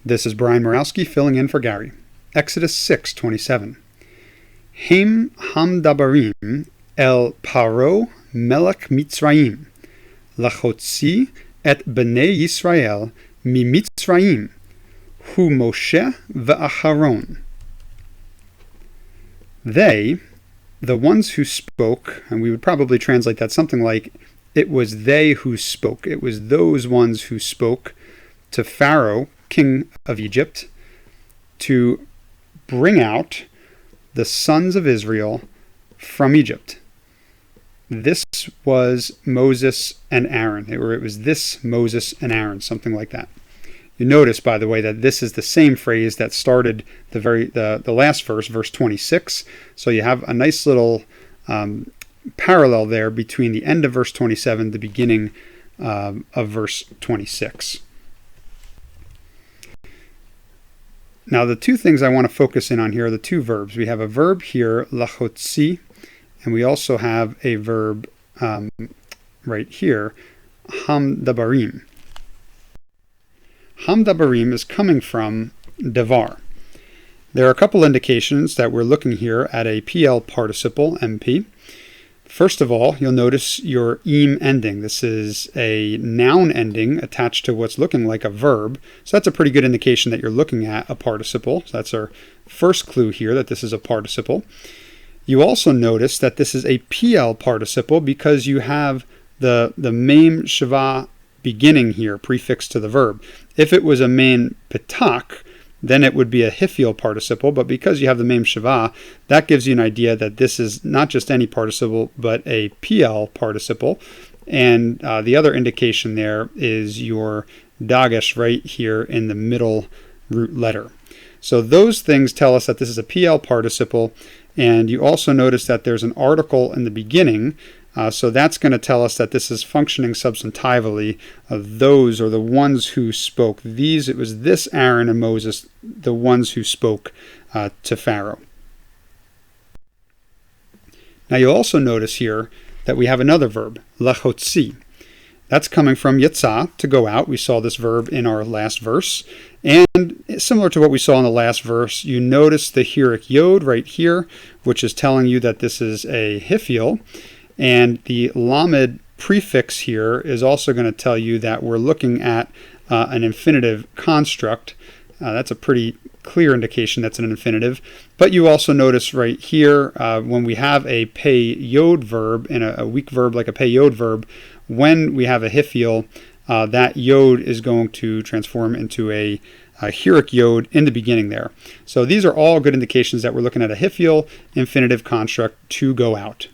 This is Bryan Murawski filling in for Gary. Exodus 6:27. Hem hamdabarim el paro melech Mitzrayim, lachotzi et bnei Yisrael mi Mitzrayim, hu Moshe ve'Aharon. They, the ones who spoke, and we would probably translate that something like, it was they who spoke. It was those ones who spoke to Pharaoh, king of Egypt, to bring out the sons of Israel from Egypt. This was Moses and Aaron. It was this Moses and Aaron, something like that. You notice, by the way, that this is the same phrase that started the last verse, verse 26. So you have a nice little parallel there between the end of verse 27, the beginning of verse 26. Now, the two things I want to focus in on here are the two verbs. We have a verb here, lachotzi, and we also have a verb right here, hamdabarim. Hamdabarim is coming from davar. There are a couple indications that we're looking here at a PL participle, MP. First of all, you'll notice your im ending. This is a noun ending attached to what's looking like a verb. So that's a pretty good indication that you're looking at a participle. So that's our first clue here, that this is a participle. You also notice that this is a PL participle because you have the mem shava beginning here, prefixed to the verb. If it was a mem petak, then it would be a hiphil participle, but because you have the mem shava, that gives you an idea that this is not just any participle, but a PL participle. And the other indication there is your dagesh right here in the middle root letter. So those things tell us that this is a PL participle, and you also notice that there's an article in the beginning. So that's going to tell us that this is functioning substantively of those, or the ones who spoke. It was this Aaron and Moses, the ones who spoke to Pharaoh. Now you'll also notice here that we have another verb, lachotzi. That's coming from yetza, to go out. We saw this verb in our last verse. And similar to what we saw in the last verse, you notice the hirik yod right here, which is telling you that this is a hiphil. And the lamed prefix here is also going to tell you that we're looking at an infinitive construct. That's a pretty clear indication that's an infinitive. But you also notice right here, when we have a pay yod verb, and a weak verb like a pay yod verb, when we have a hiphil, that yod is going to transform into a hirik yod in the beginning there. So these are all good indications that we're looking at a hiphil infinitive construct, to go out.